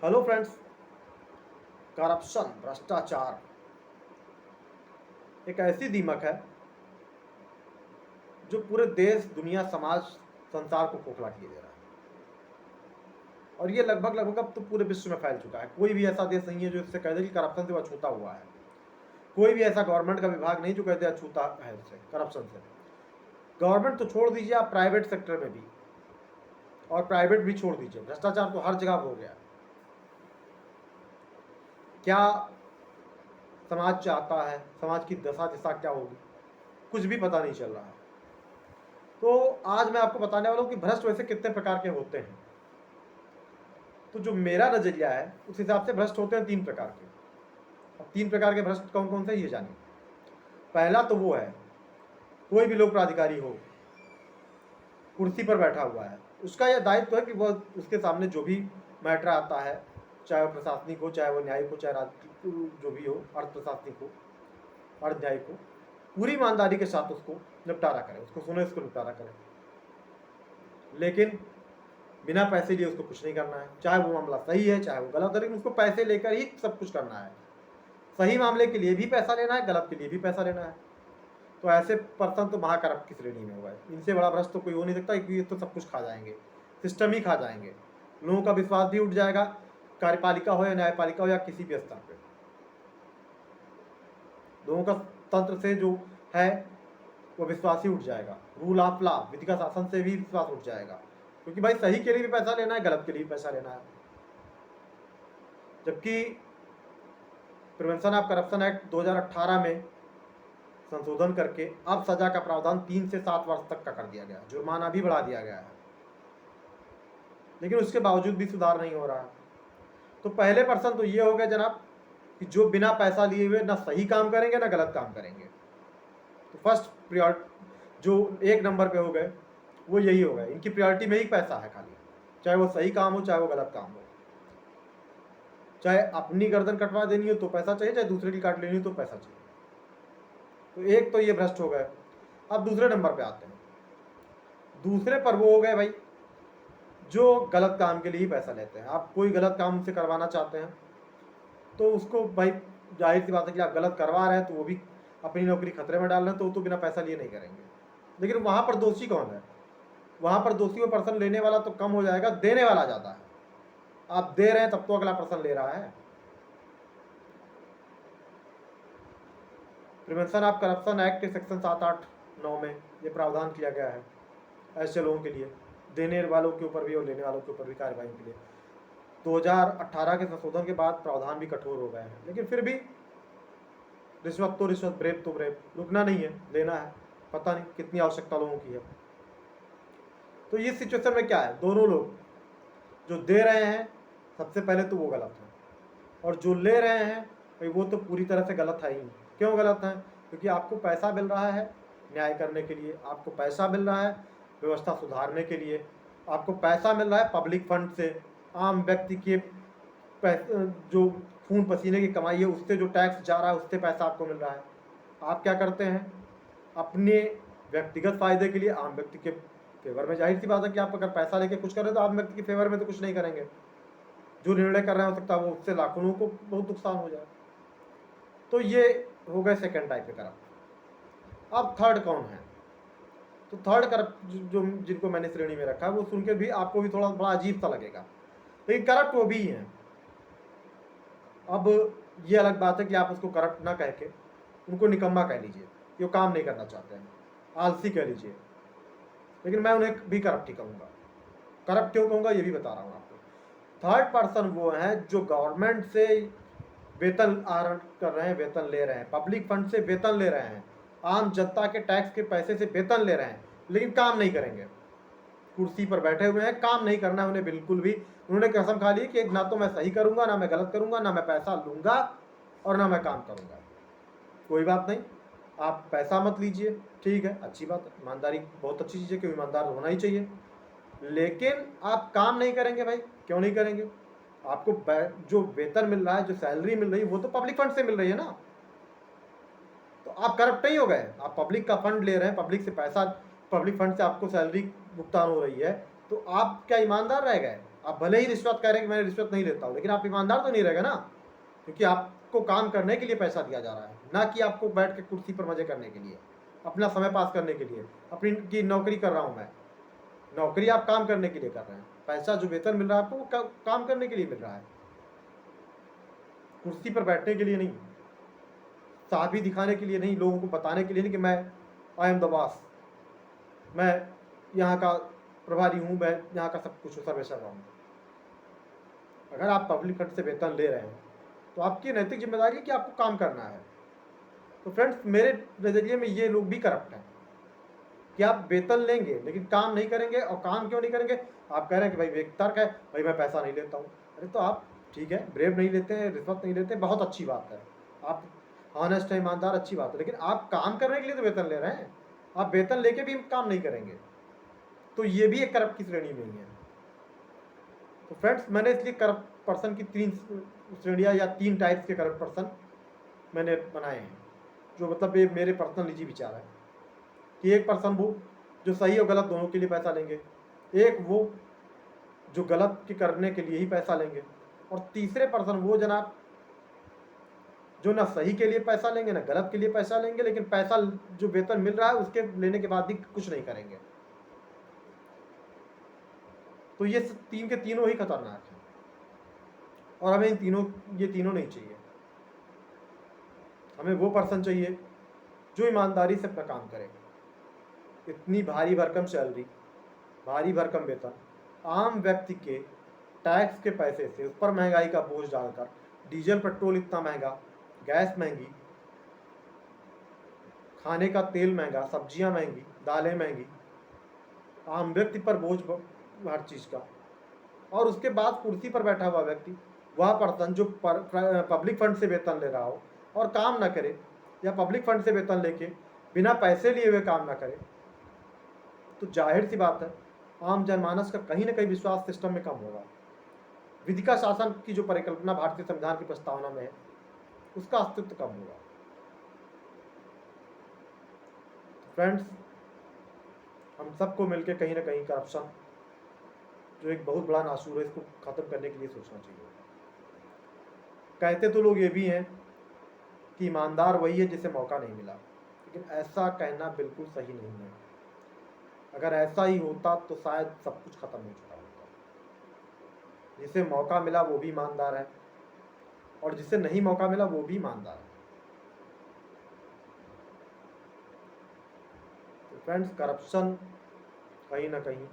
Hello friends. Corruption, भ्रष्टाचार एक ऐसी दीमक है जो पूरे देश, दुनिया, समाज, संसार को खोखला किए दे रहा है। और ये लगभग लगभग अब तो पूरे विश्व में फैल चुका है। कोई भी ऐसा देश नहीं है जो इससे कह दे कि करप्शन से वो अछूता हुआ है। कोई भी ऐसा गवर्नमेंट का विभाग नहीं जो कहते अछूता है इससे, करप्शन से। गवर्नमेंट तो छोड़ दीजिए, आप प्राइवेट सेक्टर में भी, और प्राइवेट भी छोड़ दीजिए, भ्रष्टाचार तो हर जगह हो गया। क्या समाज चाहता है, समाज की दशा दिशा क्या होगी, कुछ भी पता नहीं चल रहा है। तो आज मैं आपको बताने वाला हूँ कि भ्रष्ट वैसे कितने प्रकार के होते हैं। तो जो मेरा नजरिया है उस हिसाब से भ्रष्ट होते हैं 3 प्रकार के। अब 3 प्रकार के भ्रष्ट कौन कौन से ये जानिए। पहला तो वो है, कोई भी लोक प्राधिकारी हो, कुर्सी पर बैठा हुआ है, उसका यह दायित्व है कि वह उसके सामने जो भी मैटर आता है, चाहे वो प्रशासनिक हो, चाहे वो न्यायिक हो, चाहे राजनीतिक जो भी हो, अर्ध प्रशासनिक हो, अर्ध न्यायिक हो, पूरी ईमानदारी के साथ उसको निपटारा करे, उसको सुने, उसको निपटारा करे। लेकिन बिना पैसे लिए उसको कुछ नहीं करना है। चाहे वो मामला सही है, चाहे वो गलत है, लेकिन उसको पैसे लेकर ही सब कुछ करना है। सही मामले के लिए भी पैसा लेना है, गलत के लिए भी पैसा लेना है। तो ऐसे पर्सन तो महाकरप्ट की श्रेणी में हुआ है। इनसे बड़ा भ्रष्ट तो कोई हो नहीं सकता, क्योंकि ये तो सब कुछ खा जाएंगे, सिस्टम ही खा जाएंगे। लोगों का विश्वास भी उठ जाएगा, कार्यपालिका हो या न्यायपालिका हो या किसी भी स्तर पर। लोगों का तंत्र से जो है वो विश्वास ही उठ जाएगा। रूल ऑफ लॉ, विधि का शासन से भी विश्वास उठ जाएगा, क्योंकि भाई सही के लिए भी पैसा लेना है, गलत के लिए भी पैसा लेना है। जबकि प्रिवेंशन ऑफ करप्शन एक्ट 2018 में संशोधन करके अब सजा का प्रावधान 3 से 7 वर्ष तक का कर दिया गया, जुर्माना भी बढ़ा दिया गया है। लेकिन उसके बावजूद भी सुधार नहीं हो रहा है। तो पहले पर्सन तो ये हो गया जनाब कि जो बिना पैसा लिए हुए ना सही काम करेंगे ना गलत काम करेंगे। तो फर्स्ट प्रायोरिटी जो 1 नंबर पे हो गए वो यही हो गए, इनकी प्रायोरिटी में ही पैसा है खाली। चाहे वो सही काम हो, चाहे वो गलत काम हो, चाहे अपनी गर्दन कटवा देनी हो तो पैसा चाहिए, चाहे दूसरे की काट लेनी हो तो पैसा चाहिए। तो एक तो ये भ्रष्ट हो गए। अब दूसरे नंबर पे आते हैं। दूसरे पर वो हो गए भाई जो गलत काम के लिए ही पैसा लेते हैं। आप कोई गलत काम उनसे करवाना चाहते हैं तो उसको भाई जाहिर सी बात है कि आप गलत करवा रहे हैं तो वो भी अपनी नौकरी खतरे में डाल रहे हैं, तो वो तो बिना पैसा लिए नहीं करेंगे। लेकिन वहाँ पर दोषी कौन है? वहाँ पर दोषी वो पर्सन लेने वाला तो कम हो जाएगा, देने वाला ज़्यादा है। आप दे रहे हैं तब तो अगला पर्सन ले रहा है। प्रिवेंशन ऑफ करप्शन एक्ट के सेक्शन 789 में ये प्रावधान किया गया है ऐसे लोगों के लिए, देने वालों के ऊपर भी और लेने वालों के ऊपर भी कार्रवाई के लिए। 2018 के संशोधन के बाद प्रावधान भी कठोर हो गए हैं, लेकिन फिर भी रिश्वत तो रिश्वत, ब्रेब तो ब्रेब, रुकना नहीं है, लेना है। पता नहीं कितनी आवश्यकता लोगों की है। तो इस सिचुएशन में क्या है, दोनों लोग जो दे रहे हैं सबसे पहले तो वो गलत है, और जो ले रहे हैं भाई वो तो पूरी तरह से गलत है ही। क्यों गलत है? क्योंकि आपको पैसा मिल रहा है न्याय करने के लिए, आपको पैसा मिल रहा है व्यवस्था सुधारने के लिए, आपको पैसा मिल रहा है पब्लिक फंड से, आम व्यक्ति के जो खून पसीने की कमाई है उससे जो टैक्स जा रहा है उससे पैसा आपको मिल रहा है। आप क्या करते हैं? अपने व्यक्तिगत फायदे के लिए आम व्यक्ति के फेवर में, जाहिर सी बात है कि आप अगर पैसा लेके कुछ कर रहे हो तो आम व्यक्ति के फेवर में तो कुछ नहीं करेंगे। जो निर्णय कर रहे हो सकता है वो उससे लाखों लोगों को बहुत नुकसान हो जाए। तो ये हो गए सेकंड टाइप के करप्ट। अब थर्ड कौन है? तो थर्ड करप्ट जो जिनको मैंने श्रेणी में रखा है वो सुन के भी आपको भी थोड़ा बड़ा अजीब सा लगेगा, लेकिन करप्ट वो भी हैं। अब ये अलग बात है कि आप उसको करप्ट ना कह के उनको निकम्मा कह लीजिए, कि वो काम नहीं करना चाहते हैं, आलसी कह लीजिए, लेकिन मैं उन्हें भी करप्ट ही कहूँगा। करप्ट क्यों कहूँगा ये भी बता रहा हूँ आपको। थर्ड पर्सन वो हैं जो गवर्नमेंट से वेतन आहरण कर रहे हैं, वेतन ले रहे हैं, पब्लिक फंड से वेतन ले रहे हैं, आम जनता के टैक्स के पैसे से वेतन ले रहे हैं, लेकिन काम नहीं करेंगे। कुर्सी पर बैठे हुए हैं, काम नहीं करना है उन्हें बिल्कुल भी। उन्होंने कसम खा ली कि ना तो मैं सही करूंगा, ना मैं गलत करूंगा, ना मैं पैसा लूंगा और ना मैं काम करूंगा। कोई बात नहीं, आप पैसा मत लीजिए, ठीक है, अच्छी बात है, ईमानदारी बहुत अच्छी चीज़ है, क्योंकि ईमानदार होना ही चाहिए। लेकिन आप काम नहीं करेंगे भाई, क्यों नहीं करेंगे? आपको जो वेतन मिल रहा है, जो सैलरी मिल रही है वो तो पब्लिक फंड से मिल रही है ना। तो आप करप्ट नहीं हो गए। आप पब्लिक का फंड ले रहे हैं, पब्लिक से पैसा, पब्लिक फंड से आपको सैलरी भुगतान हो रही है, तो आप क्या ईमानदार रह गए? आप भले ही रिश्वत कह रहे हैं कि मैंने रिश्वत नहीं लेता हूँ, लेकिन आप ईमानदार तो नहीं रहेगा ना, क्योंकि आपको काम करने के लिए पैसा दिया जा रहा है, ना कि आपको बैठ के कुर्सी पर मजे करने के लिए, अपना समय पास करने के लिए। अपनी की नौकरी कर रहा हूँ मैं, नौकरी आप काम करने के लिए कर रहे हैं, पैसा जो वेतन मिल रहा है आपको वो काम करने के लिए मिल रहा है, कुर्सी पर बैठने के लिए नहीं, साहबी दिखाने के लिए नहीं, लोगों को बताने के लिए नहीं कि मैं आई एम द बॉस, मैं यहाँ का प्रभारी हूँ, मैं यहाँ का सब कुछ सर्वेसर हूँ। अगर आप पब्लिक फंड से वेतन ले रहे हैं तो आपकी नैतिक जिम्मेदारी है कि आपको काम करना है। तो फ्रेंड्स, मेरे नज़रिए में ये लोग भी करप्ट हैं कि आप वेतन लेंगे लेकिन काम नहीं करेंगे। और काम क्यों नहीं करेंगे? आप कह रहे हैं कि भाई एक तर्क है, भाई मैं पैसा नहीं लेता हूँ। अरे तो आप ठीक है, ब्रेव नहीं लेते हैं, रिश्वत नहीं लेते, बहुत अच्छी बात है, आप ऑनेस्ट है, ईमानदार, अच्छी बात है, लेकिन आप काम करने के लिए तो वेतन ले रहे हैं, आप वेतन लेके भी काम नहीं करेंगे, तो ये भी एक करप्ट की श्रेणी में ही है। तो फ्रेंड्स, मैंने इसलिए करप्ट पर्सन की 3 श्रेणियाँ या 3 टाइप्स के करप्ट पर्सन मैंने बनाए हैं, जो मतलब ये मेरे पर्सनल निजी विचार है कि एक पर्सन वो जो सही और गलत दोनों के लिए पैसा लेंगे, एक वो जो गलत के करने के लिए ही पैसा लेंगे, और तीसरे पर्सन वो जनाब जो ना सही के लिए पैसा लेंगे ना गलत के लिए पैसा लेंगे, लेकिन पैसा जो वेतन मिल रहा है उसके लेने के बाद भी कुछ नहीं करेंगे। तो ये 3 के तीनों ही खतरनाक हैं और हमें ये तीनों नहीं चाहिए। हमें वो पर्सन चाहिए जो ईमानदारी से अपना काम करे। इतनी भारी भरकम सैलरी, भारी भरकम वेतन, आम व्यक्ति के टैक्स के पैसे से उस पर महंगाई का बोझ डालकर, डीजल पेट्रोल इतना महंगा, गैस महंगी, खाने का तेल महंगा, सब्जियां महंगी, दालें महंगी, आम व्यक्ति पर बोझ हर चीज़ का, और उसके बाद कुर्सी पर बैठा हुआ व्यक्ति, वह पर्सन जो पब्लिक फंड से वेतन ले रहा हो और काम ना करे, या पब्लिक फंड से वेतन लेके बिना पैसे लिए हुए काम ना करे, तो जाहिर सी बात है आम जनमानस का कहीं ना कहीं विश्वास सिस्टम में कम होगा। विधिका शासन की जो परिकल्पना भारतीय संविधान की प्रस्तावना में है उसका अस्तित्व कम होगा। फ्रेंड्स, हम सबको मिलकर कहीं ना कहीं करप्शन जो एक बहुत बड़ा नासूर है इसको खत्म करने के लिए सोचना चाहिए। कहते तो लोग ये भी हैं कि ईमानदार वही है जिसे मौका नहीं मिला, लेकिन ऐसा कहना बिल्कुल सही नहीं है। अगर ऐसा ही होता तो शायद सब कुछ खत्म हो चुका होता। जिसे मौका मिला वो भी ईमानदार है और जिसे नहीं मौका मिला वो भी ईमानदार है। तो फ्रेंड्स, करप्शन कहीं ना कहीं,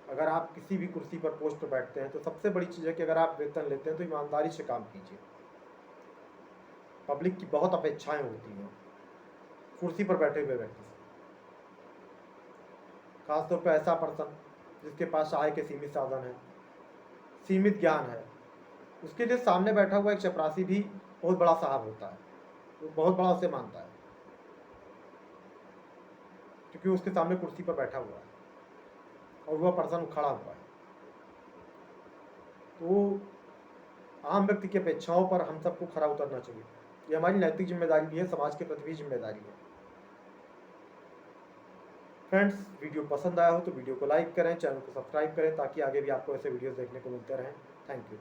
अगर आप किसी भी कुर्सी पर पोस्ट पर बैठते हैं तो सबसे बड़ी चीज़ है कि अगर आप वेतन लेते हैं तो ईमानदारी से काम कीजिए। पब्लिक की बहुत अपेक्षाएं होती हैं कुर्सी पर बैठे हुए व्यक्ति से, खासतौर पर ऐसा पर्सन जिसके पास आय के सीमित साधन है, सीमित ज्ञान है, उसके लिए सामने बैठा हुआ एक चपरासी भी बहुत बड़ा साहब होता है, वो बहुत बड़ा उसे मानता है क्योंकि उसके सामने कुर्सी पर बैठा हुआ है और वह पर्सन खड़ा हुआ है। तो आम व्यक्ति की अपेक्षाओं पर हम सबको खरा उतरना चाहिए। ये हमारी नैतिक जिम्मेदारी भी है, समाज के प्रति भी जिम्मेदारी है। फ्रेंड्स, वीडियो पसंद आया हो तो वीडियो को लाइक करें, चैनल को सब्सक्राइब करें ताकि आगे भी आपको ऐसे वीडियोस देखने को मिलते रहें। Thank you.